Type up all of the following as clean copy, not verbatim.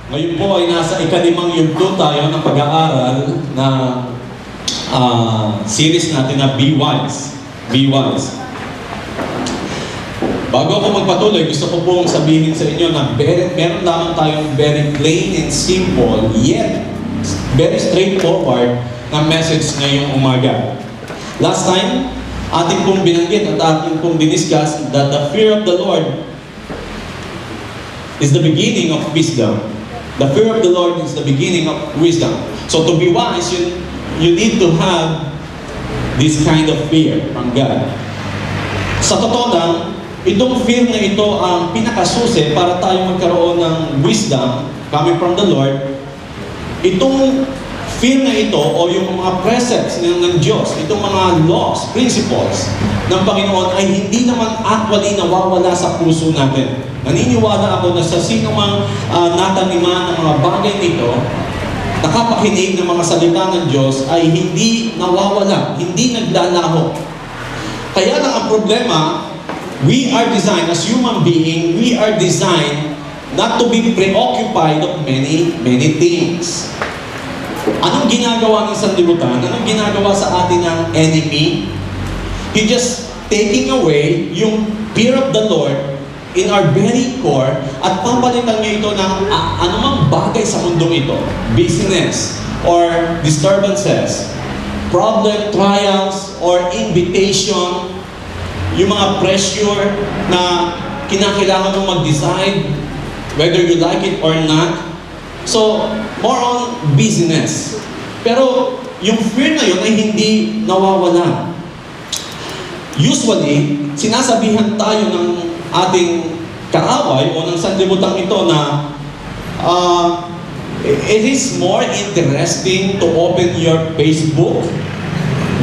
Ngayon po ay nasa ika-5 yugto tayo ng pag-aaral na series natin na Be Wise. Be Wise. Bago ako magpatuloy, gusto ko pong sabihin sa inyo na meron lamang tayong very plain and simple, yet very straightforward na message ngayong umaga. Last time, ating pong binanggit at ating pong diniscuss that the fear of the Lord is the beginning of wisdom. The fear of the Lord is the beginning of wisdom. So to be wise, you need to have this kind of fear from God. Sa totoo lang, itong fear na ito ang pinakasusi para tayo magkaroon ng wisdom coming from the Lord. Itong fear na ito o yung mga precepts ng Diyos, itong mga laws, principles ng Panginoon ay hindi naman actually nawawala sa puso natin. Naniniwala ako na sa sino mang nataniman ng mga bagay nito, nakapakinig ng mga salita ng Diyos ay hindi nawawala, hindi naglalaho. Kaya lang ang problema, we are designed as human being, we are designed not to be preoccupied of many things. Anong ginagawa ng sanlibutan? Anong ginagawa sa atin ng enemy? He just taking away yung fear of the Lord in our very core at papalitan niya ito ng anumang bagay sa mundong ito. Business or disturbances, problem, trials, or invitation, yung mga pressure na kinakailangan mong mag-decide whether you like it or not. So, more on business. Pero, yung fear na yun ay hindi nawawala. Usually, sinasabihan tayo ng ating kaaway o ng sanlibutan ito na it is more interesting to open your Facebook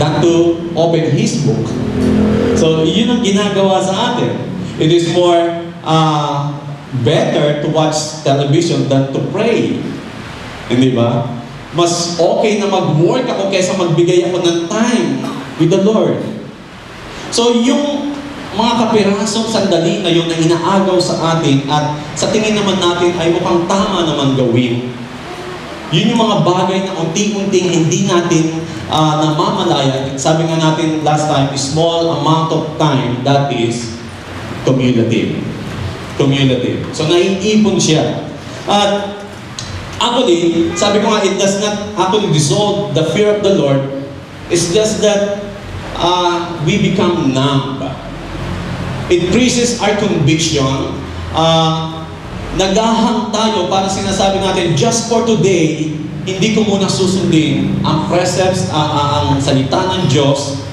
than to open his book. So, yun ang ginagawa sa atin. It is more better to watch television than to pray. Hindi ba? Mas okay na mag-work ako kaysa magbigay ako ng time with the Lord. So, yung mga kapirasong sandali na yun na inaagaw sa atin at sa tingin naman natin ay mukhang tama naman gawin. Yun yung mga bagay na unti-unting hindi natin namamalayan. Sabi nga natin last time, small amount of time, that is cumulative. Cumulative. So, naiipon siya. At actually, sabi ko nga, it does not actually dissolve the fear of the Lord. It's just that we become numb. It increases our conviction. Naghahang tayo para sinasabi natin, just for today, hindi ko muna susundin ang precepts, ang salita ng Diyos,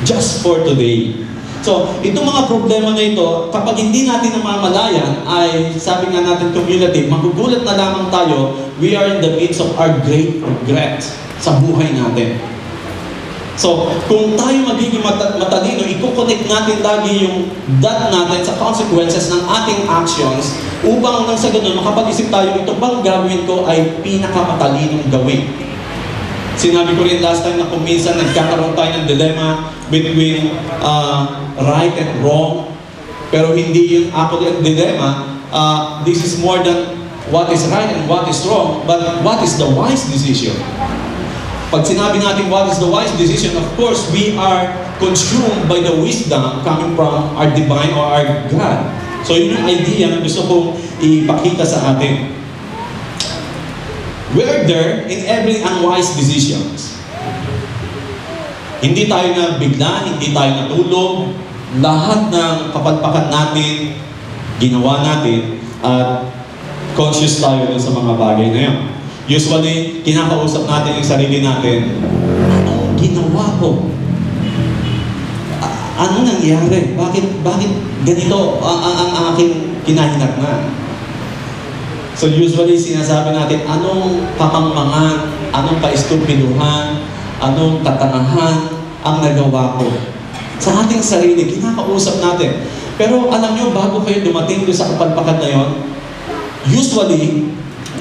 just for today. So, itong mga problema na ito, kapag hindi natin namamalayan, ay sabi nga natin cumulative, magugulat na lamang tayo, we are in the midst of our great regret sa buhay natin. So, kung tayo magiging matalino, i-connect natin lagi yung that natin sa consequences ng ating actions upang nang sa ganun, makapag-isip tayo, ito bang gawin ko ay pinakamatalinong gawin. Sinabi ko rin last time na kung minsan nagkakaroon tayo ng dilemma between right and wrong, pero hindi yung actually ang dilemma, this is more than what is right and what is wrong, but what is the wise decision. Pag sinabi natin what is the wise decision, of course, we are consumed by the wisdom coming from our divine or our God. So yun yung idea na gusto kong ipakita sa atin. We are there in every unwise decisions. Hindi tayo na bigla, hindi tayo natulog. Lahat ng kapalpakan natin, ginawa natin, at conscious tayo sa mga bagay na yun. Usually, kinakausap natin yung sarili natin, anong ginawa ko? Ano nangyari? Bakit ganito ang aking kinahinatnan? So usually, sinasabi natin, anong kamangmangan, anong kaistupiduhan, anong katangahan ang nagawa ko? Sa ating sarili, kinakausap natin. Pero alam nyo, bago kayo dumating doon sa kapalpakan na yon, usually,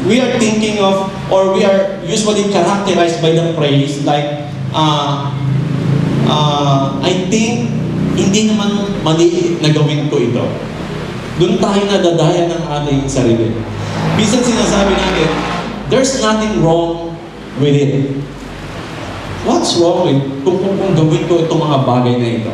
we are thinking of, or we are usually characterized by the phrase like, I think, hindi naman mali na gawin ko ito. Doon tayo nadadaya ng ating sarili. Minsan sinasabi natin, there's nothing wrong with it. What's wrong with kung gawin ko itong mga bagay na ito?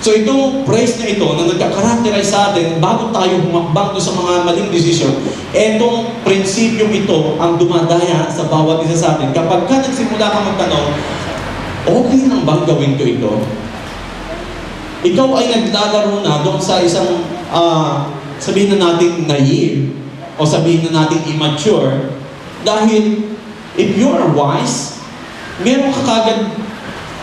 So itong praise na ito na nagka-characterize sa atin bago tayo humakbang sa mga maling desisyon, itong prinsipyong ito ang dumadaya sa bawat isa sa atin. Kapag ka nagsimula ka magtanong, okay nang bang gawin ko ito? Ikaw ay naglalaro na doon sa isang, sabihin na natin naive, o sabihin na natin immature, dahil if you are wise, meron ka kagad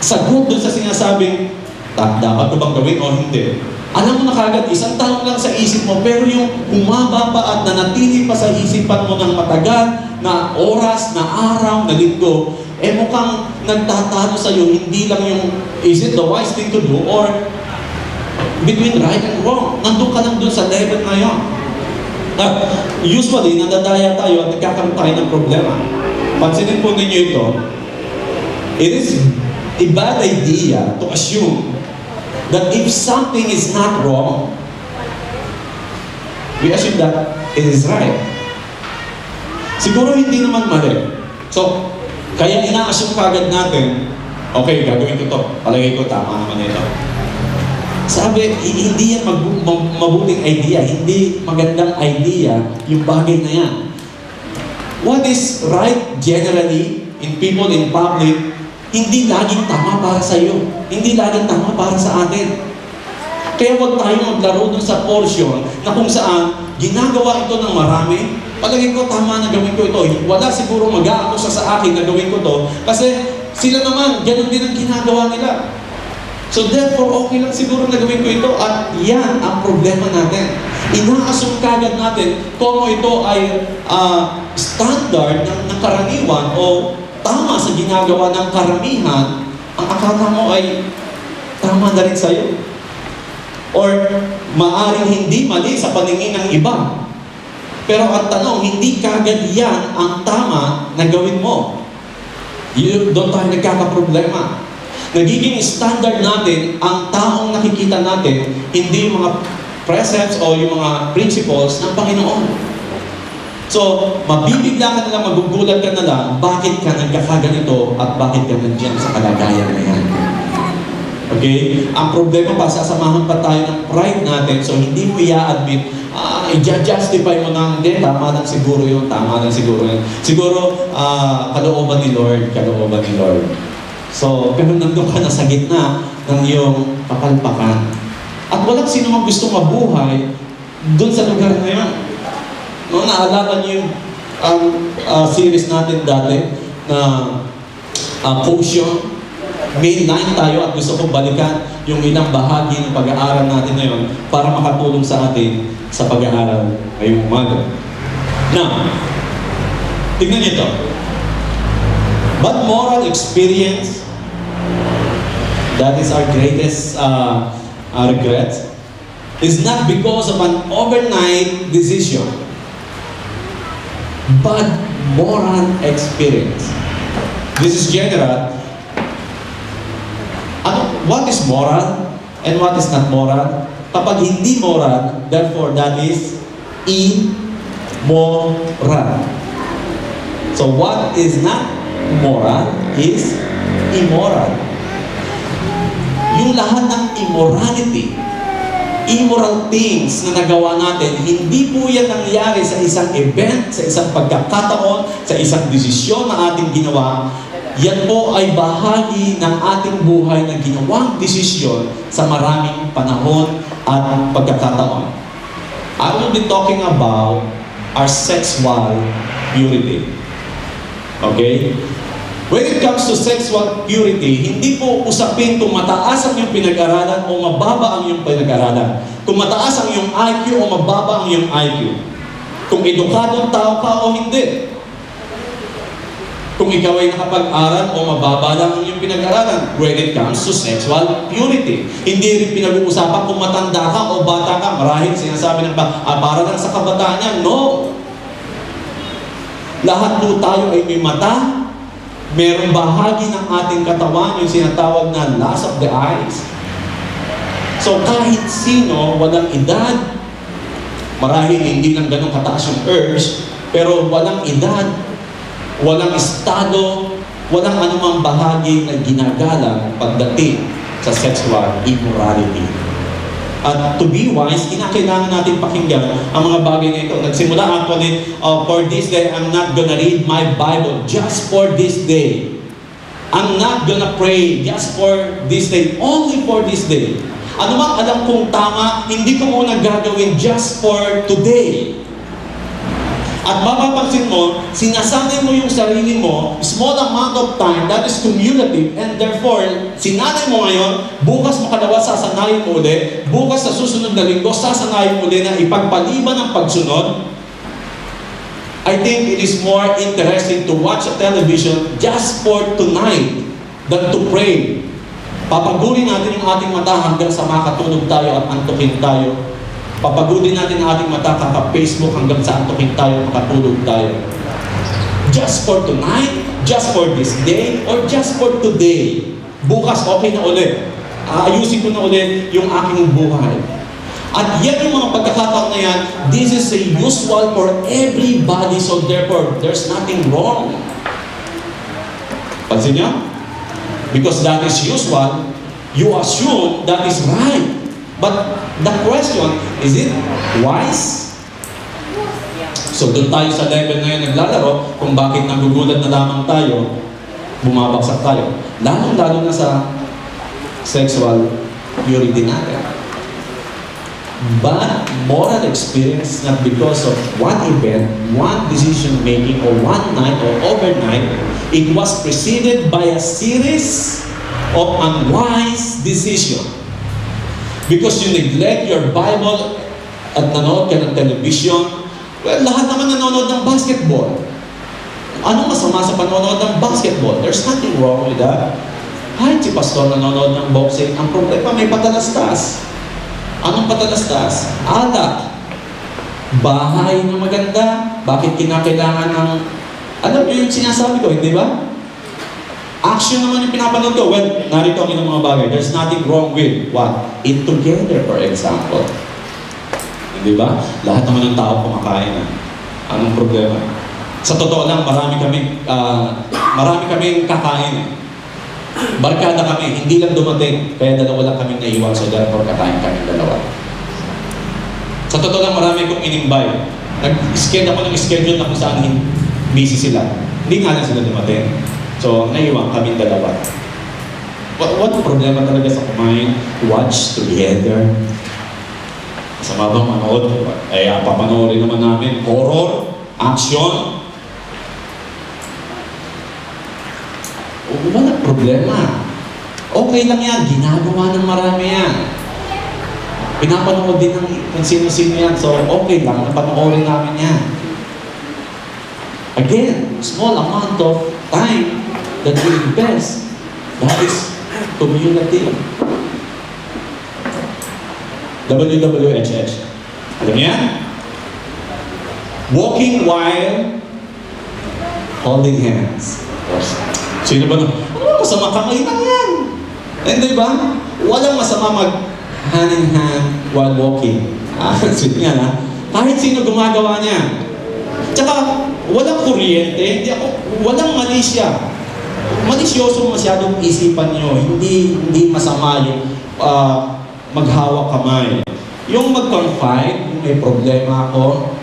sagot doon sa sinasabing, dapat ko bang gawin o hindi? Alam mo na kagad, isang tanong lang sa isip mo, pero yung humaba pa at nanatili pa sa isipan mo ng matagal na oras, na araw, na linggo, mukhang nagtatalo sa'yo, hindi lang yung, is it the wise thing to do, or between right and wrong. Nandun ka lang dun sa level na yun. Usually, nadadaya tayo at nagkakaroon tayo ng problema. Pansinin po ninyo ito, it is a bad idea to assume that if something is not wrong, we assume that it is right. Siguro hindi naman mali. So, kaya ina-assume kagad natin, okay, gagawin ko to. Palagay ko, tama naman ito. Sabi, hindi yan mabuting idea, hindi magandang idea yung bagay na yan. What is right generally in people in public, hindi laging tama para sa iyo. Hindi laging tama para sa atin. Kaya huwag tayo maglaro dun sa portion na kung saan ginagawa ito ng marami, palagay ko tama na gawin ko ito. Wala siguro mag-aakusa sa akin na gawin ko to kasi sila naman, ganun din ang ginagawa nila. So therefore, okay lang siguro na gawin ko ito at yan ang problema natin. Ina-assume kagad natin kung ito ay standard ng karaniwan o tama sa ginagawa ng karamihan, ang akala mo ay tama na rin sa'yo. Or maaring hindi mali sa paningin ng iba. Pero ang tanong, hindi kagad yan ang tama na gawin mo. Doon tayo nagkakaproblema. Nagiging standard natin ang taong nakikita natin, hindi yung mga precepts o yung mga principles ng Panginoon. So, mabibigla ka na lang, magugulat ka na lang, bakit ka nagkakaganito at bakit ka nandiyan sa kalagayan na yan. Okay? Ang problema pa, sasamahan pa tayo ng pride natin, so hindi mo i-admit, i-justify mo na, hindi, tama lang siguro yun, tama lang siguro yun. Siguro, kalooban ni Lord. So, pero nandun ka na sa gitna ng iyong kapalpakan. At walang sino mang gusto mabuhay doon sa lugar na yun. No, naalala niyo yung series natin dati na Quotient. May 9 tayo at gusto kong balikan yung ilang bahagi ng pag-aaral natin ngayon para makatulong sa atin sa pag-aaral ngayong umaga. Now, tignan niyo ito. But moral experience, that is our greatest regret, is not because of an overnight decision, but moral experience. This is general. What is moral and what is not moral? Kapag hindi moral, therefore that is immoral. So what is not moral is immoral. Yung lahat ng immorality, immoral things na nagawa natin, hindi po yan nangyari sa isang event, sa isang pagkakataon, sa isang desisyon na ating ginawa. Yan po ay bahagi ng ating buhay na ginawang desisyon sa maraming panahon at pagkakataon. I will be talking about our sexual purity. Okay? When it comes to sexual purity, hindi po usapin kung mataas ang iyong pinag-aralan o mababa ang iyong pinag-aralan. Kung mataas ang iyong IQ o mababa ang iyong IQ. Kung edukadong tao ka o hindi. Kung ikaw ay nakapag-aral o mababa lang ang iyong pinag-aralan. When it comes to sexual purity. Hindi rin pinag-uusapan kung matanda ka o bata ka. Marahil sinasabi ng para lang sa kabataan niya. No! Lahat po tayo ay may mata. Merong bahagi ng ating katawan, yung sinatawag na lust of the eyes. So kahit sino, walang edad, Marahil hindi lang ganun kataas yung urge, pero walang edad, walang estado, walang anumang bahagi na ginagalang pagdating sa sexual immorality. At to be wise, kinakailangan natin pakinggan ang mga bagay na ito. Nagsimula actually, for this day, I'm not gonna read my Bible just for this day. I'm not gonna pray just for this day, only for this day. Ano mang alam kong tama, hindi ko muna gagawin just for today. At mapapansin mo, sinasanay mo yung sarili mo, small amount of time, that is cumulative, and therefore, sinanay mo ngayon, bukas makalawa sasanayin mo ulit, bukas sa susunod na linggo, sasanayin mo ulit na ipagpaliban ang pagsunod. I think it is more interesting to watch a television just for tonight than to pray. Papagurin natin yung ating mata hanggang sa makatulog tayo at antukin tayo. Papagurin natin ang ating mata kaka-Facebook hanggang sa antukin tayo, makatulog tayo. Just for tonight, just for this day, or just for today. Bukas okay na ulit. Aayusin ko na ulit yung aking buhay. At yan yung mga pagkakataon na yan, this is a usual for everybody, so therefore, there's nothing wrong. Pansin niyo? Because that is usual, you assume that is right. But the question, is it wise? So doon tayo sa level na yun naglalaro, kung bakit nagugulat na lamang tayo, bumabagsak tayo. Lalo-lalo na sa sexual purity natin. But moral experience, not because of one event, one decision making, or one night, or overnight, it was preceded by a series of unwise decisions. Because you neglect your Bible at nanonood ka ng television, well, lahat naman nanonood ng basketball. Anong masama sa panonood ng basketball? There's nothing wrong with that. Kahit si pastor nanonood ng boxing, ang problema may patalastas. Anong patalastas? Alak. Bahay na maganda. Bakit kinakailangan ng... Alam niyo yung sinasabi ko, hindi ba? Action naman yung pinapanood ko. Well, narito ang ilang mga bagay. There's nothing wrong with what? Eat together, for example. Hindi ba? Lahat naman ng tao kumakain na. Anong problema? Sa totoo lang, marami kaming kakain. Barkada kami, hindi lang dumating. Kaya dalawa lang kaming naiwan. So therefore, kakain kami dalawa. Sa totoo lang, marami kong inimbay. Nag-schedule ako ng schedule na kung saan busy sila. Hindi nga lang sila dumating. So, naiwan kami dalawa. What problema talaga sa kumain? Watch together. Sa mabang manood, papanoorin naman namin. Horror, action. Wala problema. Okay lang yan. Ginagawa ng marami yan. Pinapanood din ng kung sino-sino yan. So, okay lang. Napanoorin namin yan. Again, small amount of time that we invest, that is cumulative. WWHH. Alam niya? Walking while holding hands. Sino ba nun? Masama kamay lang yan. Hindi ba? Walang masama mag hand in hand while walking. Sweet nga na. Kahit sino gumagawa niya. Tsaka, walang kuryente. Walang malisya. Malisyoso masyadong isipan nyo. Hindi masama yung maghawak kamay. Yung mag-confide, yung may problema ako,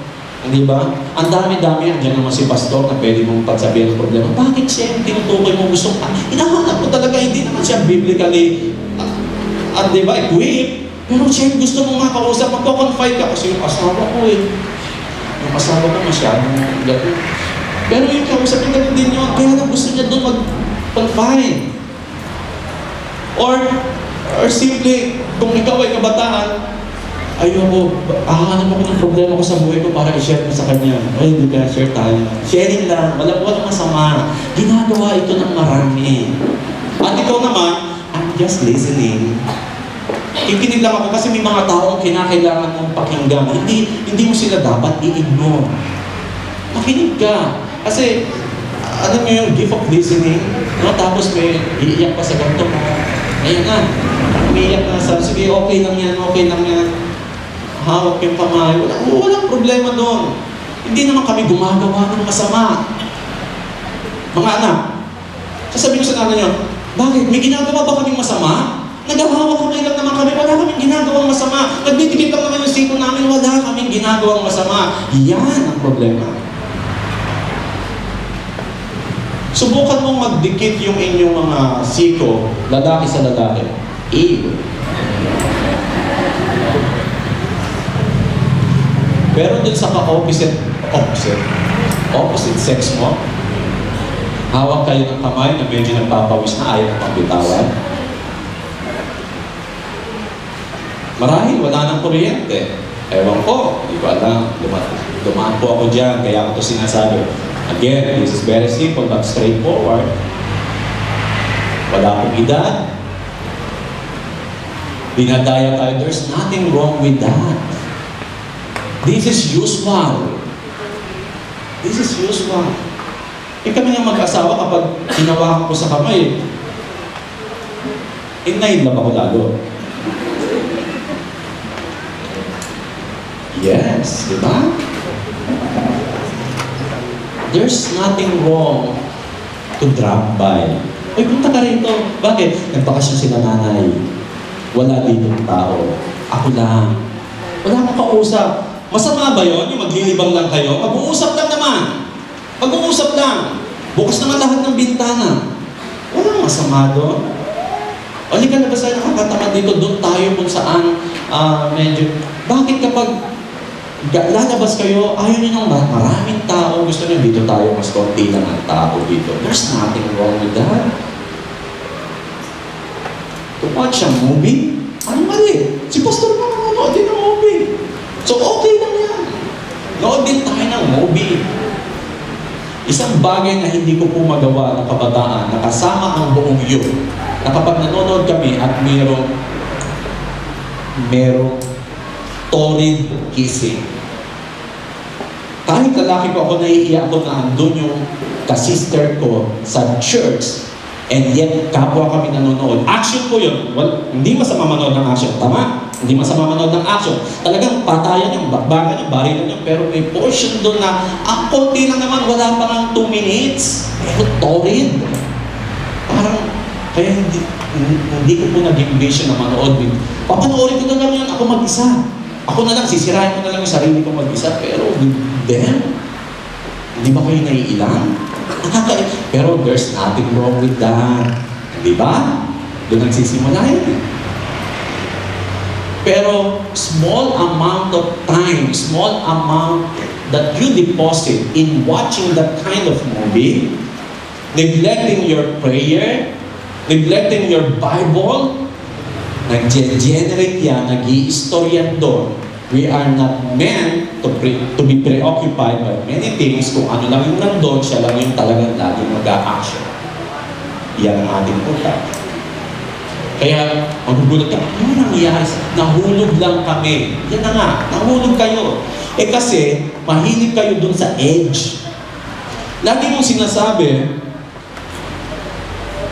hindi ba? Ang dami-dami, andyan naman si pastor na pwede mong pagsabihin ng problema. Bakit siya yung tinutukoy mo gusto? Hinahanap mo talaga, hindi naman siya biblically, di ba, equipped. Pero siya yung gusto mong makausap, magko-confide ka. Kasi yung asawa ko yung asawa ko masyadong gano'n. Pero yung kausap niya gano'n din yun. Kaya lang gusto niya doon mag-confide. Or simply, kung ikaw ay kabataan, ayoko, hahanap ako ng problema ko sa buhay ko para i-share ko sa kanya. Ay, hindi ka, share tayo. Sharing lang, walang masama. Ginagawa ito ng marami. At ikaw naman, I'm just listening. Ikinig lang ako kasi may mga taong kinakailangan mong pakinggan. Hindi mo sila dapat i-ignore. Makinig ka. Kasi, alam mo yung gift of listening, no? Tapos may iiyak pa sa ganito mo. Ayun na, umiiyak na sa, sige, okay lang yan. hawak yung kamay. Walang problema doon. Hindi naman kami gumagawa ng masama. Mga anak, sasabihin ko sa nanay nyo, bakit? May ginagawa ba kaming masama? Naghahawa kamay lang naman kami, wala kaming ginagawang masama. Nagdidikit lang naman yung siko namin, wala kaming ginagawang masama. Yan ang problema. Subukan mong magdikit yung inyong mga siko, lalaki sa lalaki. Ew. Pero dun sa opposite sex mo, hawak kayo ng kamay na medyo nagpapawis na ayaw ng pagbitawan. Marahil wala nang kuryente. Ewan ko, di ba lang, dumaan po ako dyan, kaya ako ito sinasabi. Again, this is very simple but straightforward. Wala akong edad. Dinadaya tayo, there's nothing wrong with that. This is usual. This is usual. Kami nga mag-asawa kapag hinawakan ko sa kamay, nailab ako lalo. Yes, di ba? There's nothing wrong to drop by. Uy, punta ka rito. Bakit? Nagbakasyon sila nanay. Wala dito ng tao. Ako lang. Wala akong kausap. Masama ba yun? Yung maglilibang lang kayo? Mag-uusap lang naman. Mag-uusap lang. Bukas naman lahat ng bintana. Walang masama doon. O, ka na ba sa'yo nakakatamad dito? Doon tayo kung saan medyo... Bakit kapag lalabas kayo, ayaw nyo ng maraming tao, gusto nyo dito tayo, mas konti lang ang tao dito. There's nothing wrong with that. To watch a movie? Ano mali? Si Pastor na nanonood din ng movie. So okay lang yan. Nood din tayo ng movie. Isang bagay na hindi ko po magawa ng kabataan, nakasama ang buong youth, na kapag nanonood kami at merong torrid kissing. Kahit lalaki ko ako, naiiyak ako na andun yung ka-sister ko sa church, and yet kapwa kami nanonood. Action po yun. Well, hindi masama manood ng action. Tama? Hindi masama manood ng action. Talagang patayan yung bakbakan yung barilan yung, pero may portion doon na ang konti lang naman, wala pa ng 2 minutes. Pero torrid. Parang, kaya hindi ko po nag-invitation na manood. Papanoorin ko na lang yun, ako mag-isa. Ako na lang, sisirahin ko na lang yung sarili ko mag-isa, pero with them, hindi ba kayo naiilang? Pero there's nothing wrong with that. Di ba? Doon nagsisimula yun. Pero small amount of time, small amount that you deposit in watching that kind of movie, neglecting your prayer, neglecting your Bible, nag-generate yan, nag-i-istoryan doon. We are not meant to be preoccupied by many things. Kung ano lang yung nandun, siya lang yung talagang laging mag-a-action. Yan ang ating punta. Kaya, magugulat ka, ano nangyayari? Nahulog lang kami. Yan na nga, nahulog kayo. Eh kasi, mahilig kayo dun sa edge. Lagi mong sinasabi,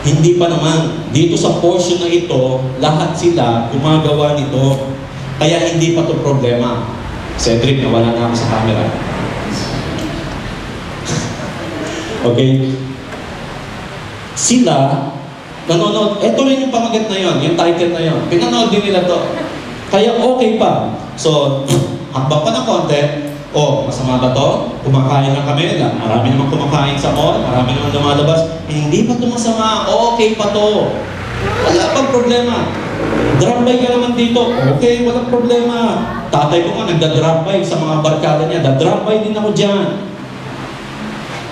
hindi pa naman. Dito sa portion na ito, lahat sila gumagawa nito. Kaya hindi pa ito problema. Cedric, nawala na ako sa camera. Okay? Sila, nanonood, ito rin yung pamagat na yon, yung title na yon. Pinanood din nila to. Kaya okay pa. So, hakbang pa ng konti, masama ba to? Kumakain lang kami. Marami naman kumakain sa mall. Marami naman lumalabas. Hindi pa to masama. Okay pa to. Wala pang problema. Drop by ka naman dito. Okay, walang problema. Tatay ko nga nagda-drop by sa mga barkada niya. Da-drop by din ako dyan.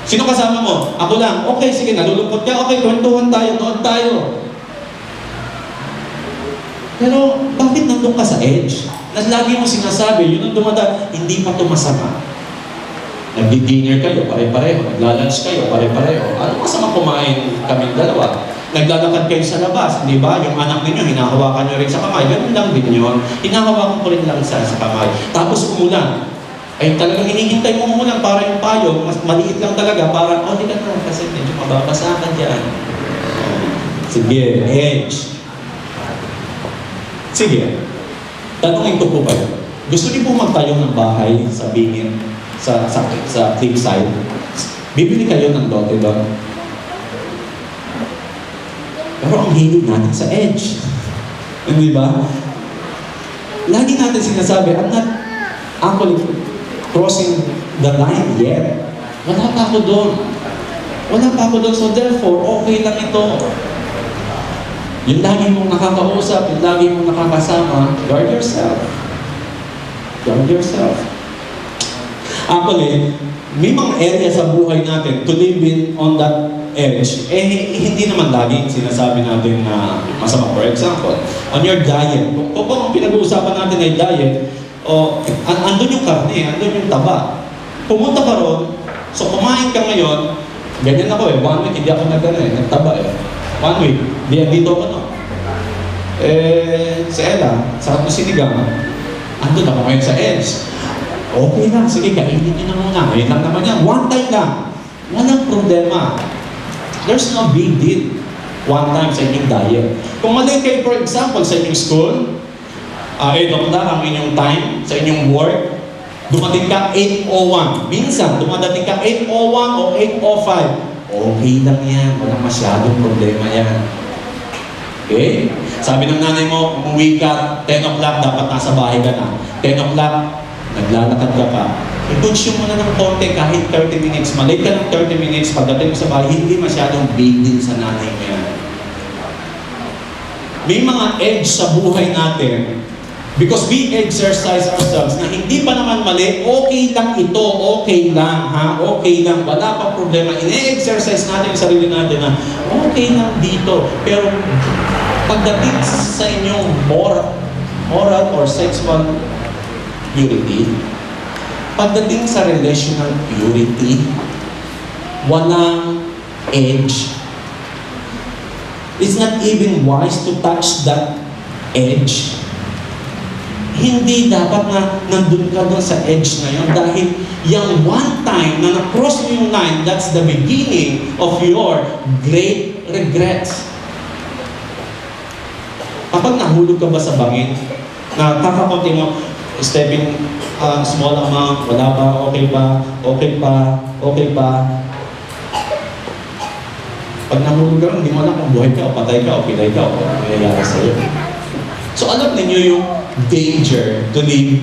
Sino kasama mo? Ako lang. Okay, sige, nalulungkot ka. Okay, kwentuhan tayo. Nood tayo. Pero, bakit nandun ka sa edge? Lagi mo sinasabi, yun ang dumada, hindi pa ito masama. Nagdi-dinner kayo, pare-pareho. Nagla-lunch kayo, pare-pareho. Ano masama kumain kaming dalawa? Naglalakad kayo sa labas, di ba? Yung anak ninyo, hinahawakan nyo rin sa kamay. Ganun lang din yun. Hinahawakan ko rin lang sa kamay. Tapos umulan. Ay talagang hinihintay mo umulan para yung payo, mas maliit lang talaga, para, di ka na, kasi medyo mababasa ka dyan. Sige, edge. Sige. Tanungin ko po kayo. Gusto niyo po magtayo ng bahay sa bingit, sa cliffside? Bibili kayo ng lote doon. Pero ang hilig natin sa edge. Hindi ba? Lagi natin sinasabi, I'm not actually crossing the line yet. Wala pa ako doon. Wala pa ako doon. So therefore, okay lang ito. Yung lagi mong nakakausap, yung lagi mong nakakasama, guard yourself. Guard yourself. Actually, may mga area sa buhay natin to live in on that edge, hindi naman laging sinasabi natin na masama. For example, on your diet, kung ang pinag-uusapan natin ay diet, andun yung karne, andun yung taba. Pumunta ka ron, so kumain ka ngayon, ganyan ako 1 week, hindi ako nagtaba 1 week, dito ako no. Si Ella, sa ating sinigang, andun ako ngayon sa edge. Okay lang, sige, kainin niyo na muna. Ngayon lang naman yan, 1 time lang. Walang problema. There's no big deal. 1 time sa inyong diet. Kung mali kayo, for example, sa inyong school, 8 o'clock ang inyong time, sa inyong work, dumating ka 8:01. Minsan, dumadating ka 8:01 o 8:05. Okay lang yan. Walang masyadong problema yan. Okay? Sabi ng nanay mo, umuwi ka, 10 o'clock, dapat nasa bahay ka na. 10 o'clock, naglalakad ka pa. I-consume mo na ng konti kahit 30 minutes. Malate ka ng 30 minutes. Pagdating mo sa bahay, hindi masyadong big deal sa nanay mo yan. May mga edge sa buhay natin because we exercise ourselves na hindi pa naman mali, okay lang ito, okay lang, ha? Okay lang, wala pang problema. Ine-exercise natin yung sarili natin na okay lang dito. Pero pagdating sa inyong moral or sexual purity, pagdating sa relational purity, walang edge. It's not even wise to touch that edge. Hindi dapat na nandun ka doon sa edge na yun dahil yung one time na na-cross mo yung line, that's the beginning of your great regrets. Kapag nahulog ka ba sa bangin, na kakakunti mo, stepping small amount, wala pa, okay pa, okay pa, okay pa. Pag nahulog ka, hindi mo alam kung buhay ka, o patay ka, o pilay ka, o mayayari sa'yo. So alam ninyo yung danger to live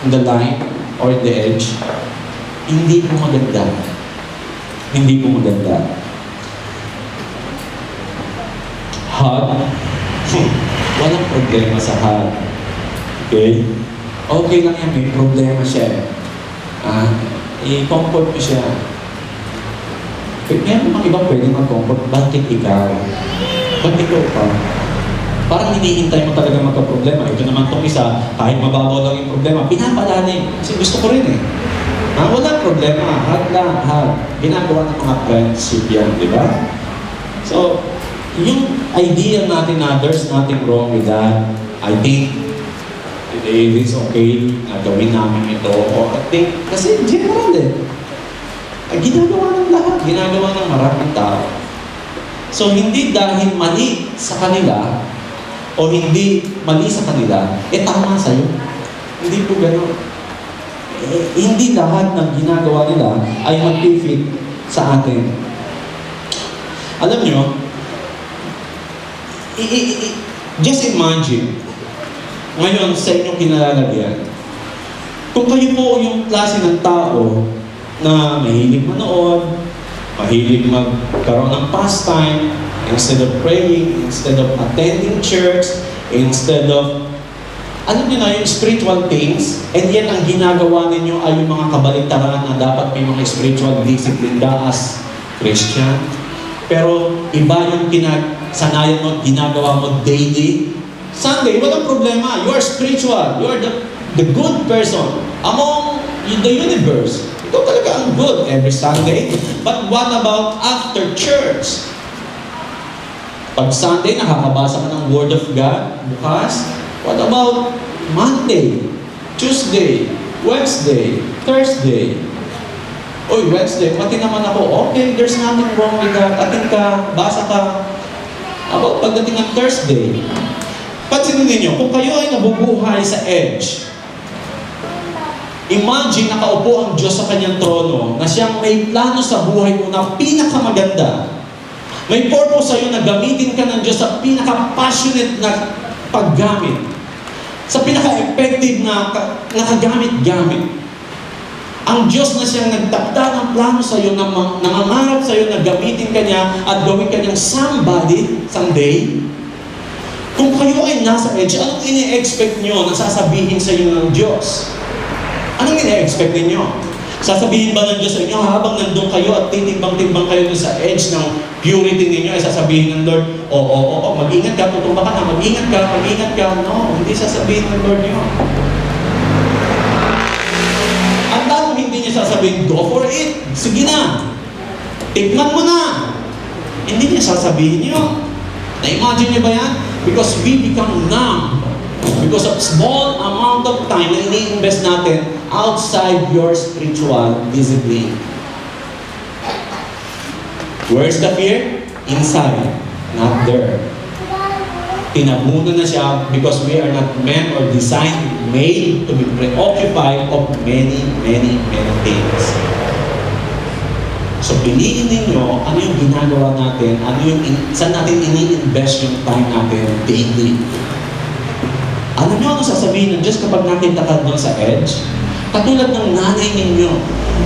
on the line or the edge. Hindi po maganda. Hindi po maganda. Hug. Walang problema sa hug. Okay? Okay lang yan, may problema siya. I-comfort mo siya. Meron mga ibang pwede mag-comfort. Bakit ikaw? Bakit ikaw pa? Parang hinihintay mo talaga magka-problema. Ito naman itong isa, kahit mababaw lang yung problema, pinapalalim. Kasi gusto ko rin eh. Walang problema. Hug lang, hug. Ginagawa ng mga friendship yan, di ba? So, yung idea natin na there's nothing wrong with that, I think, it is okay na gawin namin ito. O I think, kasi general eh. Ginagawa ng lahat. Ginagawa ng maraming tao. So, hindi dahil mali sa kanila, o hindi mali sa kanila, tama sa'yo. Hindi po gano'n. Hindi lahat ng ginagawa nila ay mag-fit sa atin. Alam nyo, just imagine, ngayon sa inyong kinalalagyan, kung kayo po yung klase ng tao na mahilig manood, mahilig magkaroon ng pastime, instead of praying, instead of attending church, instead of, alam niyo na yung spiritual things, and yan ang ginagawa ninyo ay yung mga kabaligtaran na dapat may mga spiritual discipline ka as Christian. Pero iba yung sanayan mo, ginagawa mo daily. Sunday, walang problema. You are spiritual. You are the good person among the universe. Ikaw talaga ang good every Sunday. But what about after church? Pag Sunday, nakakabasa ka ng Word of God. Bukas, what about Monday, Tuesday, Wednesday, Thursday? Oy, Wednesday, pati naman ako. Okay, there's nothing wrong with that. Atin ka, basa ka. About pagdating ng Thursday. Pansinin ninyo, kung kayo ay nabubuhay sa edge, imagine nakaupo ang Diyos sa kanyang trono na siyang may plano sa buhay mo na pinakamaganda. May purpose sa'yo na gamitin ka ng Diyos sa pinaka-passionate na paggamit. Sa pinaka-effective na nakagamit-gamit. Ang Diyos na siyang nagtakda ng plano sa'yo, na nangangarap sa'yo na gamitin ka niya at gawin ka niyang somebody someday. Kung kayo ay nasa edge, anong ini-expect nyo na sasabihin sa inyo ng Diyos? Anong ini-expect ninyo? Sasabihin ba ng Diyos sa inyo habang nandun kayo at titimbang-timbang kayo sa edge ng purity ninyo, ay sasabihin ng Lord, oo, mag-ingat ka, tutumba ka na, mag-ingat ka. No, hindi sasabihin ng Lord yun. At lalo hindi niya sasabihin, go for it, sige na, tikman mo na. Hindi niya sasabihin yun. Na-imagine niyo ba yan? Because we become numb because of small amount of time na ini-invest natin outside your spiritual discipline. Where's the fear? Inside, not there. Tinabunan na siya because we are not meant or designed, made to be preoccupied of many things. So, piliin ninyo ano yung ginagawa natin, saan natin ini-invest yung time natin daily. Alam nyo ano sasabihin ng Diyos kapag nakita ka doon sa edge? Katulad ng nanay ninyo,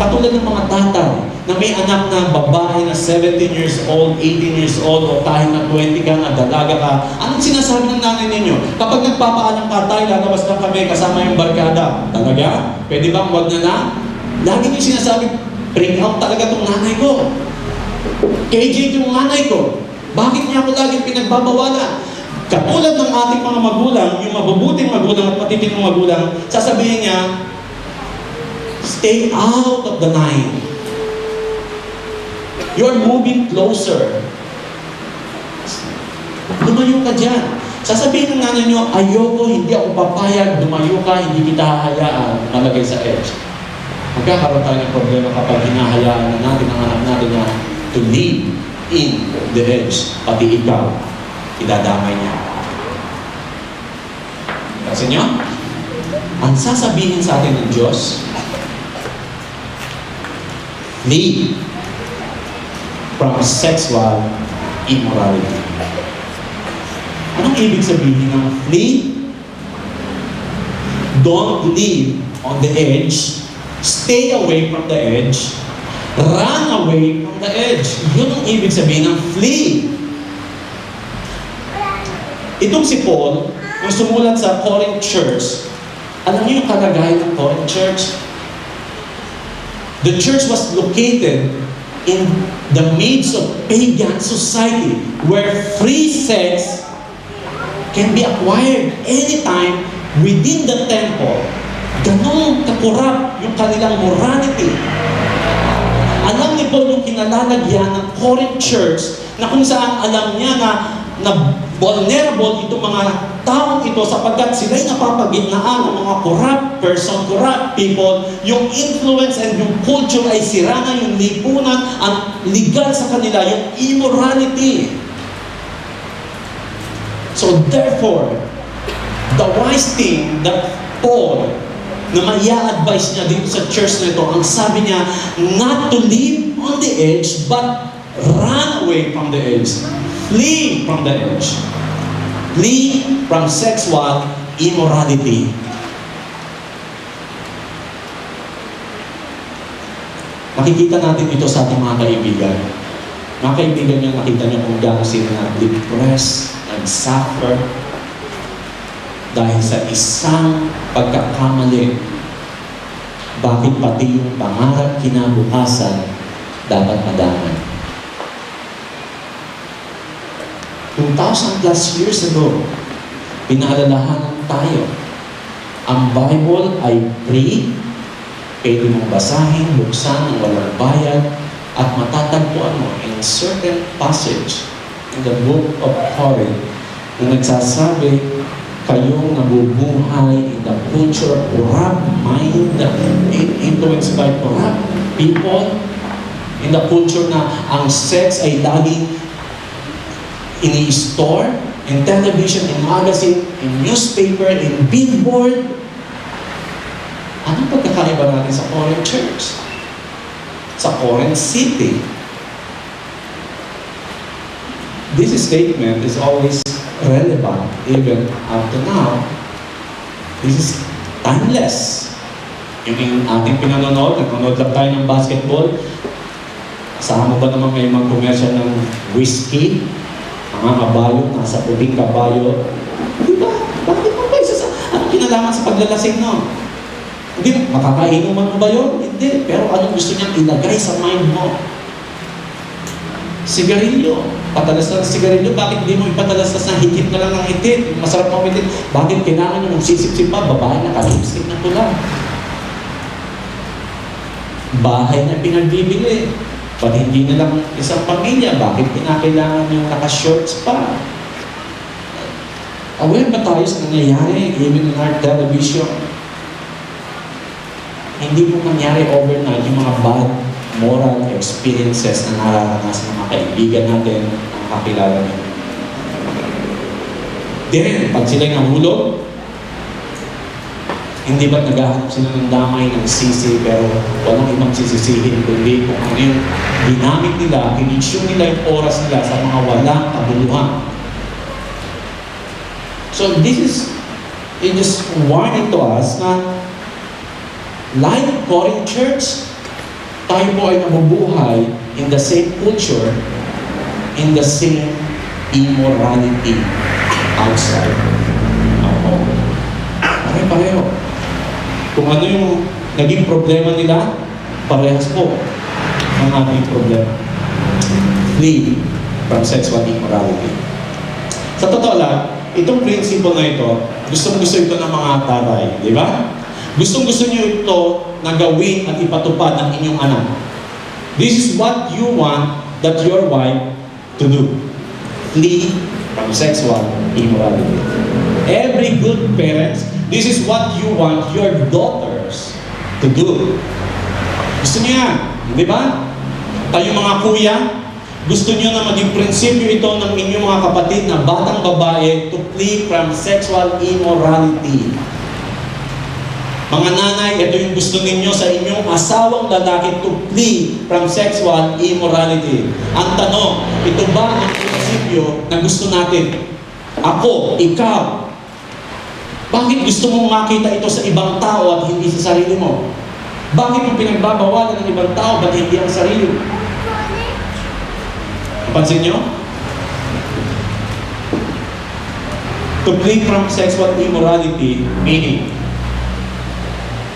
katulad ng mga tatay, na may anak na babae na 17 years old, 18 years old, o kahit na 20 ka, na dalaga ka, anong sinasabi ng nanay ninyo? Kapag nagpapaalam ka, tayo, lalabas lang kami kasama yung barkada. Talaga? Pwede bang wag na na? Lagi niyo sinasabi, bring out talaga itong nanay ko. KJ yung nanay ko. Bakit niya ako laging pinagbabawalan? Katulad ng ating mga magulang, yung mabubuting magulang at matitinong magulang, sasabihin niya, stay out of the line. You're moving closer. Lumayo ka dyan. Sasabihin ng nanay niyo, ayoko, hindi ako papayag, lumayo ka, hindi kita hahayaan, malagay sa edge. Magkakaroon tayo ng problema kapag hinahayaan na natin ang anak natin na to live in the edge, pati ikaw, idadamay niya. Kasi niyo, ang sasabihin sa atin ng Diyos, flee from sexual immorality. Anong ibig sabihin ng flee? Don't live on the edge. Stay away from the edge. Run away from the edge. Yun ang ibig sabihin ng flee. Itong si Paul, nung sumulat sa Corinth Church, alam niyo yung kalagayan ng Corinth Church? The church was located in the midst of pagan society where free sex can be acquired anytime within the temple. Ganun kakurap yung kanilang morality. Alam ni Paul yung kinalalagyan ng Corinth Church na kung saan alam niya na vulnerable itong mga taong ito sapagkat sila'y napapagitnaan ng mga corrupt person, corrupt people. Yung influence and yung culture ay sira na, yung lipunan, ang legal sa kanila, yung immorality. So therefore, the wise thing that Paul, na maya-advise niya dito sa church na ito, ang sabi niya, not to live on the edge, but run away from the edge. Flee from the edge. Flee from sexual immorality. Makikita natin ito sa ating mga kaibigan. Mga kaibigan niyo, nakita niyo kung gaano sila na-depressed, nag-suffer, dahil sa isang pagkakamali. Bakit pati yung pangarap kinabukasan dapat madamay? 2,000 plus years ago, pinaalalahanan tayo. Ang Bible ay free, pwede mong basahin, buksan ng walang bayad, at matatagpuan mo in certain passage in the book of Corinth na nagsasabi, kayong nabubuhay in the culture of corrupt mind, influenced by corrupt people, in the culture na ang sex ay laging ini-store, in television, in magazine, in newspaper, in billboard. Anong pagkakaiba natin sa Corinth Church? Sa Corinth City? This statement is always relevant even up to now. This is timeless. Yung ating pinanonood, nagpanood lang tayo ng basketball. Kasama ba naman kayo mag-commercial ng whiskey? Mga kabayo, nasa puting kabayo. Diba? Bakit mo ba isa sa... Anong kinalaman sa paglalasing, no? Hindi, makakainuman mo ba yun? Hindi. Pero anong gusto niyang ilagay sa mind mo? Sigarilyo. Patalastas ng sigarilyo. Bakit hindi mo ipatalastas ng higit na lang ng higit? Masarap mo higit. Bakit kailangan nyo magsisip-sip pa? Babae na kalipstick na pula. Bahay na pinagbibili. Pag hindi na lang isang pamilya, bakit kinakailangan yung naka-shorts pa? Aware ba tayo sa nangyayari even in our television? Hindi mo nangyari overnight yung mga bad moral experiences na nararanasan ng mga kaibigan natin, ang kakilala nyo. Then, pag sila'y nahulog, hindi ba't naghahanap sila ng damay ng sisi pero walang ibang sisisihin kundi kung ano yung ginamit nila, kininsyong nila yung oras nila sa mga walang kabuluhan. So this is just warning to us na like Corinth Church, tayo po ay nabubuhay in the same culture, in the same immorality outside our home. Pare-pareho. Kung ano yung naging problema nila, parehas po ang ating problema. Flee from sexual immorality. Sa totoo lang, itong prinsipyo na ito, gustong-gusto ito ng mga tatay, di ba? Gustong-gusto niyo ito na gawin at ipatupad ng inyong anak. This is what you want that your wife to do. Flee from sexual immorality. Every good parent, this is what you want your daughters to do. Gusto niyo yan, di ba? Tayo mga kuya, gusto niyo na maging prinsipyo ito ng inyong mga kapatid na batang babae to flee from sexual immorality. Mga nanay, ito yung gusto ninyo sa inyong asawang lalaki to flee from sexual immorality. Ang tanong, ito ba ang prinsipyo na gusto natin? Ako, ikaw, bakit gusto mong makita ito sa ibang tao at hindi sa sarili mo? Bakit mo pinagbabawalan ng ibang tao ba't hindi ang sarili mo? Napansin nyo? To flee from sexual immorality, meaning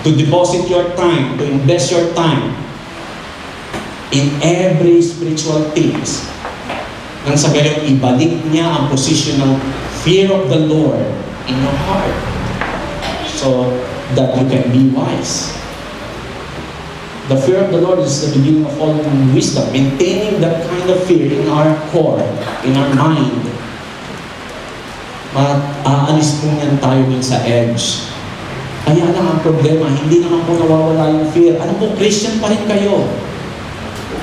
to deposit your time, to invest your time in every spiritual things. Nang sa gayon, ibalik niya ang position ng fear of the Lord in your heart so that you can be wise. The fear of the Lord is the beginning of all wisdom. Maintaining that kind of fear in our core, in our mind. Aalis po niyan tayo dun sa edge. Kaya lang ang problema, hindi naman po nawawala yung fear. Alam po, Christian pa rin kayo.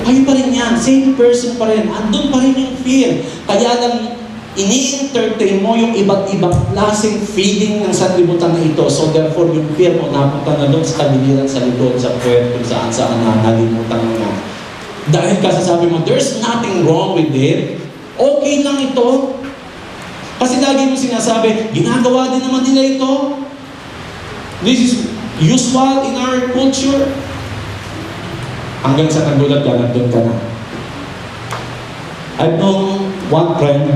Kayo pa rin yan, same person pa rin. Andun pa rin yung fear. Kaya lang, ini-entertain mo yung iba't ibang klaseng feeling ng sanlibutan na ito. So therefore, yung fear mo napunta na doon sa kabiliran sa likod, sa puwet, kung saan na nalimutan mo na. Dahil kasasabi mo, there's nothing wrong with it. Okay lang ito. Kasi lagi mo sinasabi, ginagawa din naman nila ito. This is usual in our culture. Hanggang sa nagulat ka, nandun ka na. I've known one friend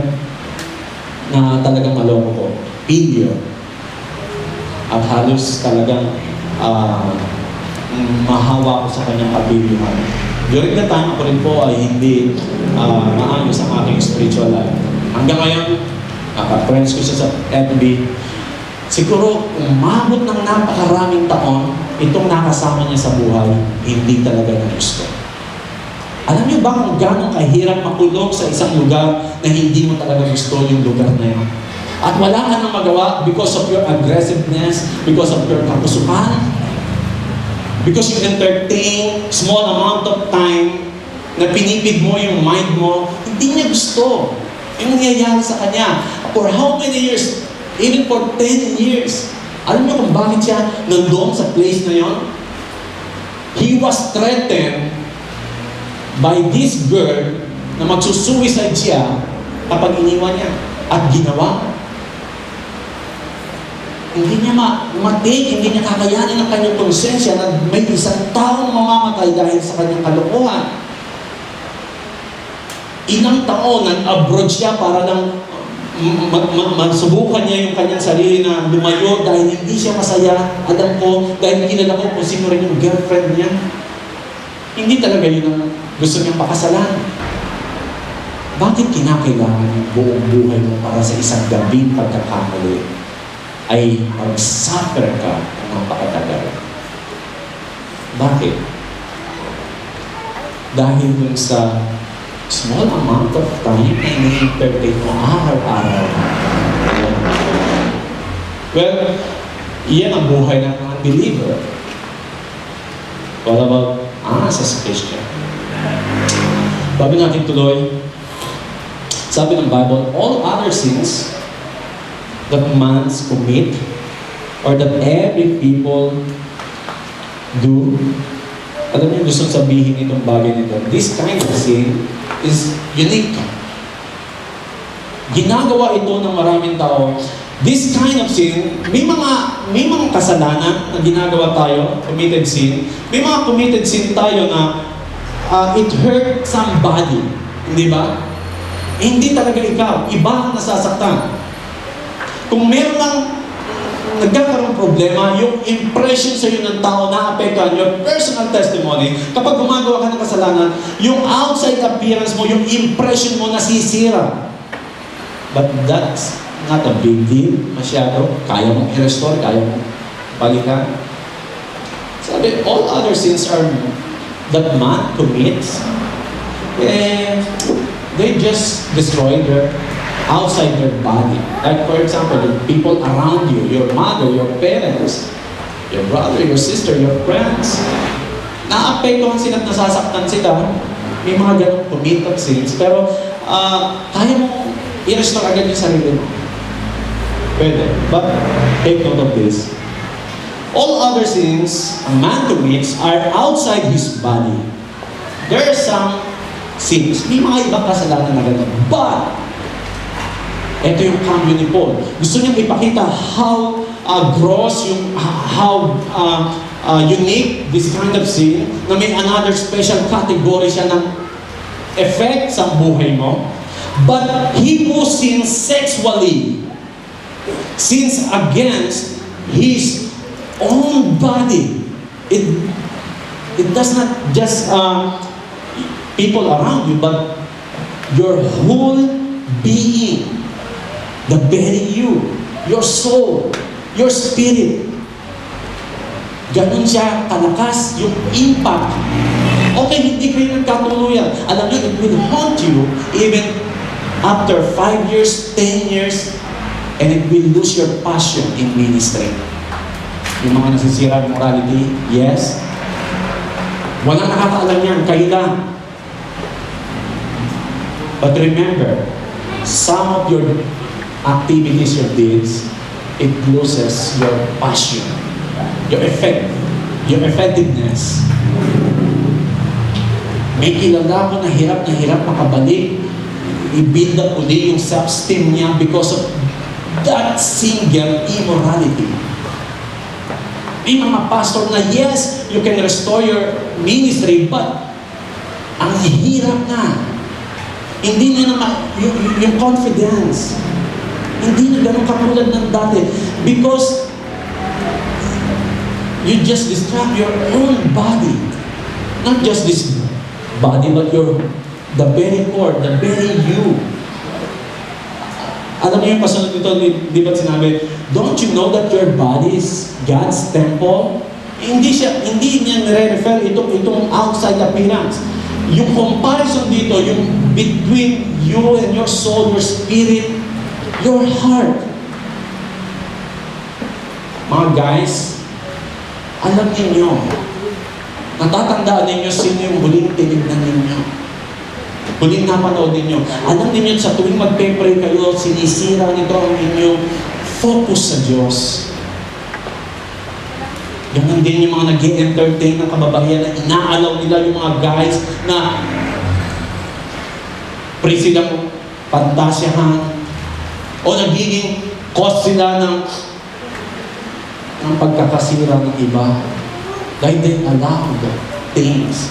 na talagang maloko ko. Pilyo. At halos talagang mahawa ko sa kanyang kapilyuhan. During that time, ako rin po ay hindi maayos ang aking spiritual life. Hanggang ngayon, friends ko siya sa FB. Siguro, umabot ng napakaraming taon, itong nakasama niya sa buhay, hindi talaga na gusto. Alam niyo ba kung gano'ng kahirap makulong sa isang lugar na hindi mo talaga gusto yung lugar na yun? At wala ka nang magawa because of your aggressiveness, because of your kapusukan, because you entertain small amount of time na pinipid mo yung mind mo, hindi niya gusto. Yung nangyayari sa kanya. For how many years? Even for 10 years. Alam niyo kung bakit siya nandoon sa place na yon? He was threatened by this girl na magsusuicide siya kapag iniwan niya. At ginawa. Hindi niya ma-take, hindi niya kakayanin ang kanyang konsensya na may isang taong mamamatay dahil sa kanyang kalokohan. Ilang taon nag-abroad siya para lang masubukan niya yung kanyang sarili na lumayo dahil hindi siya masaya. Alam ko, dahil kilala ko kung sino rin yung girlfriend niya. Hindi talaga yun ang gusto niyang pakasalan. Bakit kinakailangan yung buong buhay mo para sa isang gabing pagkakamali ay mag-suffer ka ng napakatagal? Bakit? Dahil dun sa small amount of time na ini-entertain mo araw-araw. Well, iyan ang buhay ng mga believer. What about us as Christian? Bago natin tuloy, sabi ng Bible, all other sins that man commit or that every people do. Alam niyo, gusto sabihin itong bagay nito. This kind of sin is unique. Ginagawa ito ng maraming tao. This kind of sin, may mga kasalanan na ginagawa tayo, committed sin. May mga committed sin tayo na it hurt somebody. Hindi ba? Hindi talaga ikaw. Iba ang nasasaktan. Kung meron ng nagkakaroon problema, yung impression sa iyo ng tao na apektuhan, your personal testimony, kapag gumagawa ka ng kasalanan, yung outside appearance mo, yung impression mo nasisira. But that's not a big deal masyado. Kaya mong i-restore, kaya mong balikan. Sabi, all other sins are that man commits, they just destroy their outside their body. Like for example, the people around you, your mother, your parents, your brother, your sister, your friends. Naapektuhan sila at nasasaktan sila. May mga ganong committed sins. Pero kaya mo i-restore agad yung sarili mo. Pwede. But take note of this. All other sins a man commits are outside his body. There are some sins. May mga ibang kasalanan na gano'n. But ito yung cambio ni Paul. Gusto niyang ipakita how gross, how unique this kind of sin, na may another special category siya ng effect sa buhay mo. But he who sins sexually sins against his own body. It does not just people around you, but your whole being. The very you, your soul, your spirit. Ganun siya kalakas yung impact. Okay, hindi kayo nagkatuluyan. Alam niyo, it will haunt you even after 5 years, 10 years, and it will lose your passion in ministry. Yung mga nasisira ng morality, yes. Walang nakakaalam yan, kayo lang. But remember, some of your activities, your deeds, it loses your passion, your effect, your effectiveness. May kilala ko na hirap makabalik, i-build up uli yung self-esteem niya because of that single immorality. May mga pastor na yes, you can restore your ministry, but ang hirap na. Hindi na naman yung confidence. Hindi na ganun katulad ng dati. Because you just distract your own body. Not just this body, but the very core, the very you. Alam niyo yung pasunod nito, di ba sinabi, don't you know that your body is God's temple? Hindi niya nire-refer itong outside appearance. Yung comparison dito, yung between you and your soul, your spirit, your heart. Mga guys, alam ninyo, natatandaan ninyo sino yung huling tinignan ninyo. Huling napanood ninyo. Alam ninyo, sa tuwing magpe-pray kayo, sinisira nito ang inyong focus sa Diyos. Ganun din yung mga nag-entertain ng kababayan na inaalaw nila yung mga guys na pre sila mo, pantasyahan, o nagiging cause sila ng pagkakasira ng iba. Dahil they allowed things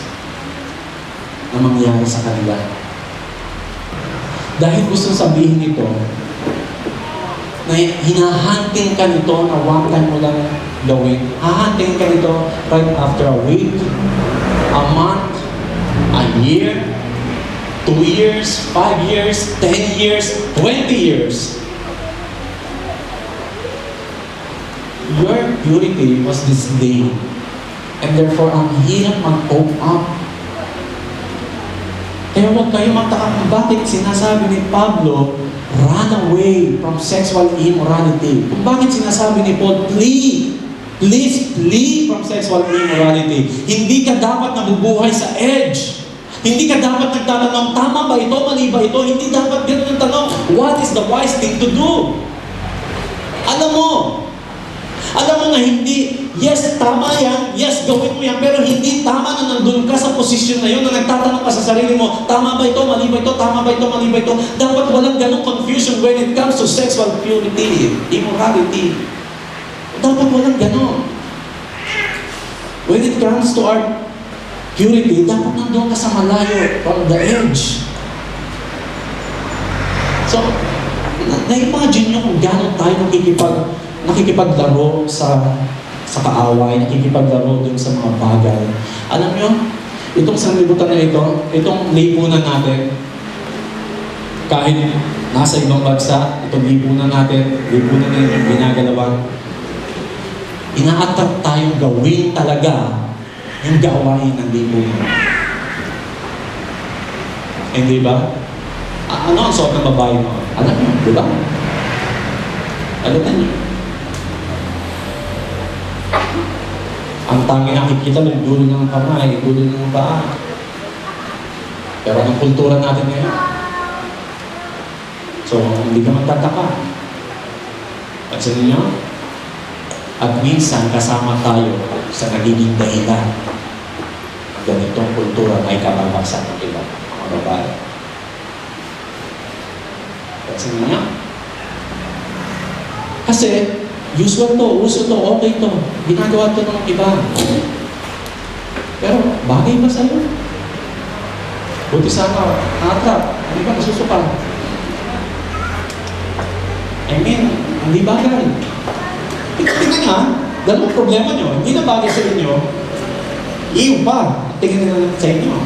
na mangyari sa kanila. Dahil gusto sabihin nito, na hinahunting ka nito na one time mo lang gawin. Hahanting ka nito right after a week, a month, a year, 2 years, 5 years, 10 years, 20 years. Your purity was this day. And therefore, ang hirap mag-cope up. Kaya huwag kayo magtaka bakit sinasabi ni Pablo, run away from sexual immorality. Kung bakit sinasabi ni Paul, please flee from sexual immorality. Hindi ka dapat nabubuhay sa edge. Hindi ka dapat nagtatanong, tama ba ito, mali ba ito? Hindi dapat ganun ang tanong, what is the wise thing to do? Alam mo na hindi, yes, tama yan, yes, gawin mo yan, pero hindi tama na nandun ka sa posisyon na yun, na nagtatanong ka sa sarili mo, tama ba ito, mali ba ito, tama ba ito, mali ba ito. Dapat walang ganong confusion when it comes to sexual purity, immorality. Dapat walang ganon. When it comes to our purity, dapat nandun ka sa malayo, from the edge. So, na-imagine nyo kung gano'n tayo nakikipaglaro sa kaaway, nakikipaglaro dun sa mga bagay. Alam nyo, itong sanlibutan na ito, itong lipunan natin, kahit nasa ibang bansa, itong lipunan natin, lipunan na yung ginagalawan, ina-attract tayong gawin talaga yung gawain ng lipunan. Hindi ba? Ano ang suot ng babae mo? Alam nyo, di ba? Alam nyo. Ang tangi nakikita lang, dulo ng kamay, dulo ng paa. Pero ang kultura natin ngayon. So, hindi ka magtataka. Pansin niyo? At minsan, kasama tayo sa nagiging dahilan. Ganitong kultura ay kababagsak ng iba, mga babae. Pansin niyo? Kasi, usual to, uso to, okay to. Ginagawa to ng iba. Pero, bagay ba sa'yo? Buti sana, na-attract. Hindi ka nasusukan. I mean, hindi bagay. Tingnan nga, dalawang problema nyo. Hindi na bagay sa inyo. Iyo pa. Tingnan na sa inyo.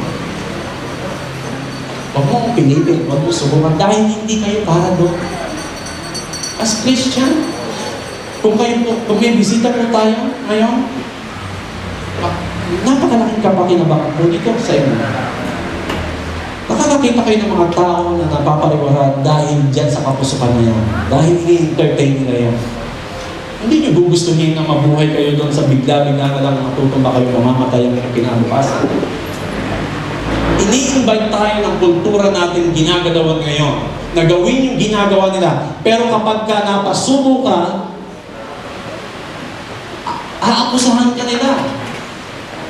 Huwag mong pilitin, huwag mong subukan. Dahil hindi kayo para doon. As Christian, kung may bisita po tayo ngayon, napakalaking kapakinabangan po dito sa inyo. Nakakakita kayo ng mga tao na napapariwaran dahil dyan sa kapusukan na yan. Dahil i-entertain nila yan. Hindi nyo gugustuhin na mabuhay kayo doon sa bigla-bigla na lang matutumba kayo mamamatay ang kinabukasan. Ini-invite tayo ng kultura natin ginagalawan ngayon na gawin yung ginagawa nila. Pero kapag ka napasubo ka, aakusahan ka nila.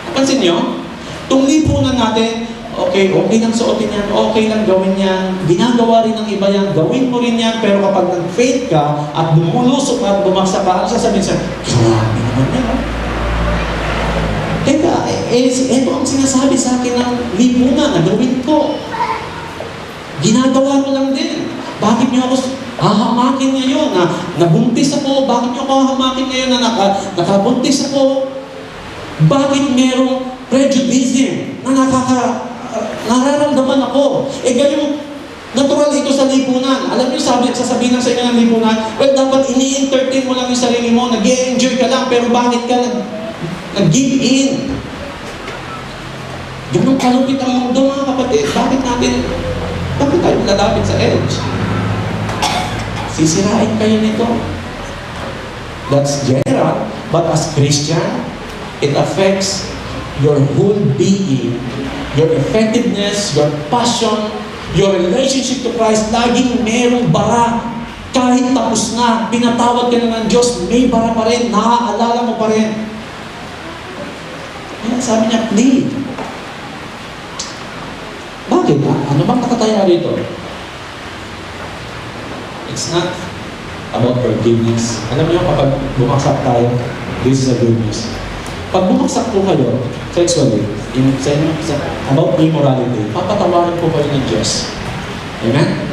Napansin nyo? Itong lipunan natin, okay lang suotin yan, okay lang gawin yan, ginagawa rin ng iba yan, gawin mo rin yan, pero kapag nag-faith ka at bumulusok ka at bumaksa ka, ano sasabihin sa'yo? Grabe naman yan, ha? Teka, ito ang sinasabi sa akin ng lipunan na gawin ko. Ginagawa ko lang din. Bakit niyo ako hahamakin ngayon na nabuntis ako? Bakit niyo ako hahamakin ngayon na nakabuntis ako? Bakit merong prejudice na nararamdaman ako? Ganyan, natural ito sa lipunan. Alam niyo, sasabihin lang sa inyo ng lipunan, well, dapat ini-entertain mo lang yung sarili mo, nag-i-enjoy ka lang, pero bakit ka nag-give in? Ganun kalupit ang mundo, mga kapatid. Bakit tayo lalapit sa edge? Sisirain kayo nito. That's general, but as Christian, it affects your whole being, your effectiveness, your passion, your relationship to Christ, laging merong bara. Kahit tapos na, pinatawad ka na ng Diyos, may bara pa rin, naaalala mo pa rin. Kaya sabi niya, plead. Bakit? Ano bang nakataya rito? It's not about forgiveness. Alam niyo, kapag bumaksak tayo, this is a good news. Pag bumaksak po kayo, sexually, about immorality, papatawarin po kayo ng Diyos. Amen?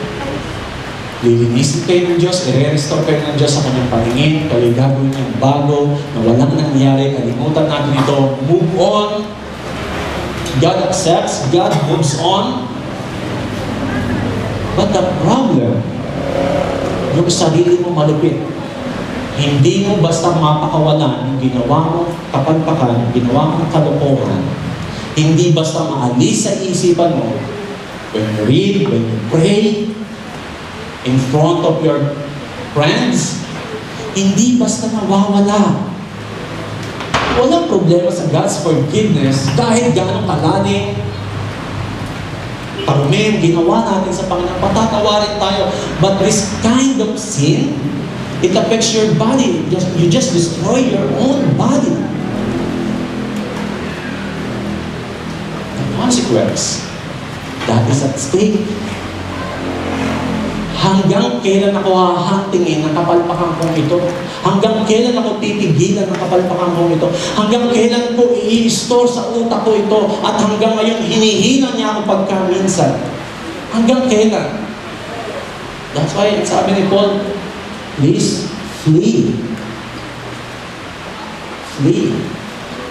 Lilinisin kayo ng Diyos, i-restore kayo ng Diyos sa kanyang paningin, kayo gagawin niyang bago, na walang nangyari, kalimutan natin ito, move on. God accepts, God moves on. But the problem, yung sarili mo malupit. Hindi mo basta mapakawalan yung ginawa mo kapalpakan, yung ginawa mo kalokohan. Hindi basta maalis sa isipan mo when you read, when you pray, in front of your friends, hindi basta mawawala. Walang problema sa God's forgiveness kahit gano'ng kalalim, karumi, ginawa natin sa Panginoon, patatawarin tayo. But this kind of sin, it affects your body. You just destroy your own body. The consequence, that is at stake. Hanggang kailan ako hahantingin ng kapalpakan kong ito? Hanggang kailan ako titigilan ng kapalpakan kong ito? Hanggang kailan ko i-store sa utak ko ito? At hanggang ngayon, hinihina niya ako pagkaminsan. Hanggang kailan? That's why, sabi ni Paul, please, flee. Flee.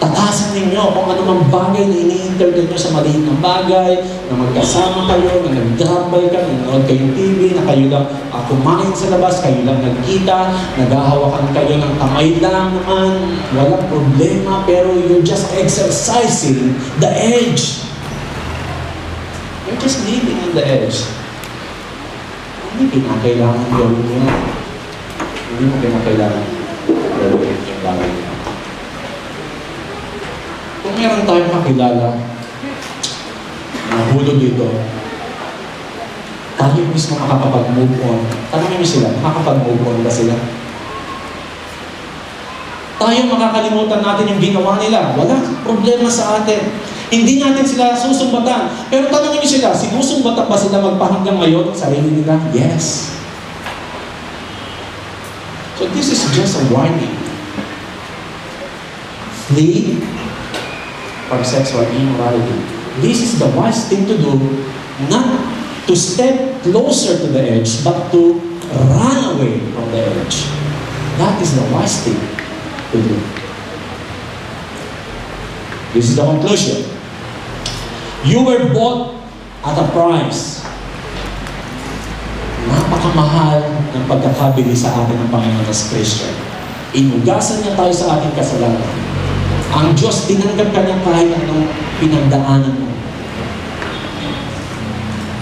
Takasan ninyo kung anumang bagay na ini-entertain nyo sa maliit na bagay, na magkasama kayo, na nag-drambay ka, na nanood kayong TV, na kayo lang kumain sa labas, kayo lang nagkita, naghahawakan kayo ng kamay lang naman, walang problema, pero you're just exercising the edge. You're just living on the edge. Hindi pinakailangan gawin yun. Hindi mo pinakailangan gawin yung bagay yun. Kung meron tayong kakilala na hulog dito, tayo mismo makakapag-move on. Tanongin niyo sila, makakapag-move on ba sila? Tayo makakalimutan natin yung ginawa nila. Wala problema sa atin. Hindi natin sila susumbatan. Pero tanongin niyo sila, sinusumbatan ba sila magpahanggang ngayon ng sarili nila? Yes. So this is just a warning. Flee from sexual immorality. This is the wise thing to do, not to step closer to the edge, but to run away from the edge. That is the wise thing to do. This is the conclusion. You were bought at a price. Napakamahal ng pagkakabili sa atin ng Panginoon as Christian. Inugasan niya tayo sa ating kasalanan. Ang Diyos, tinanggap ka niya kahit anong pinagdaanan mo.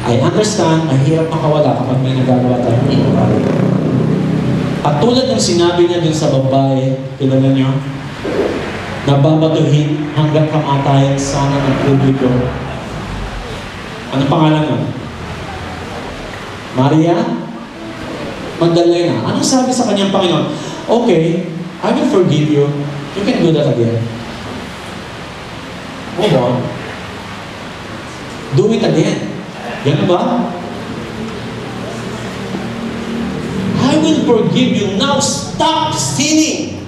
I understand, mahirap makawala kapag may nagagawa tayong immorality. At tulad ng sinabi niya dun sa babae, kilala niyo, nababatuhin hanggang kamatayan sana ng publiko. Ano pangalan mo? Maria Magdalena. Anong sabi sa kanyang Panginoon? Okay, I will forgive you. You can do that again. Move on. Do it again. Yan ba? I will forgive you. Now stop sinning.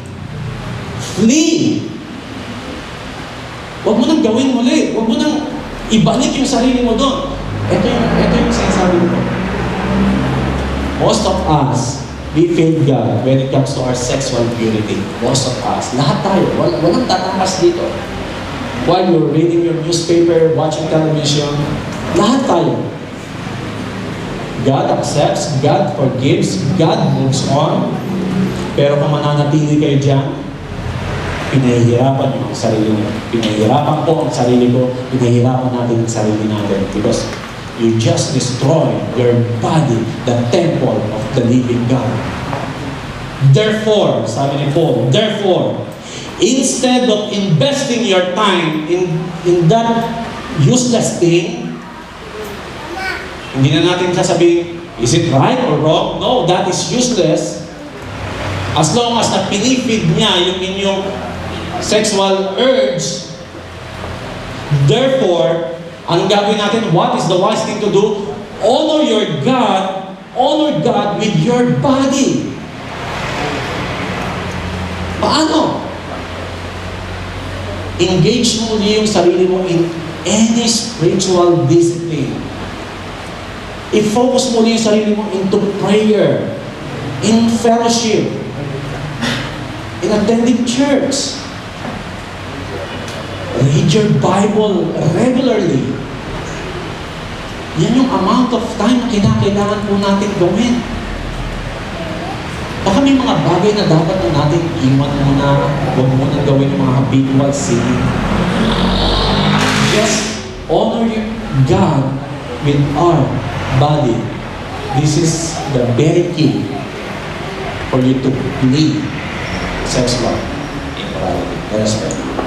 Flee. Huwag mo nang gawin muli. Huwag mo nang ibalik yung sarili mo doon. Ito yung sinasabi ko. Most of us, we fail God when it comes to our sexual purity. Most of us. Lahat tayo. Walang tatakas dito. While you're reading your newspaper, watching television, lahat tayo. God accepts, God forgives, God moves on. Pero kung mananatili kayo dyan, pinahihirapan niyo ang sarili niyo. Pinahihirapan ko ang sarili ko, pinahihirapan natin ang sarili natin. Because you just destroy your body, the temple of the living God. Therefore, sabi ni Paul, therefore, instead of investing your time in that useless thing. Hindi na natin sasabihin, is it right or wrong? No, that is useless. As long as na pinifeed niya yung inyong sexual urge. Therefore, anong gagawin natin? What is the wise thing to do? Honor God with your body. Paano? Engage mo yung sarili mo in any spiritual discipline. I-focus mo yung sarili mo into prayer, in fellowship, in attending church. Read your Bible regularly. Yan yung amount of time na kinakailangan po natin gawin. Baka may mga bagay na dapat na natin iwan muna, huwag muna gawin yung mga habitual sin. Just honor God with our body. This is the very key for you to lead sexual immorality. Let us pray.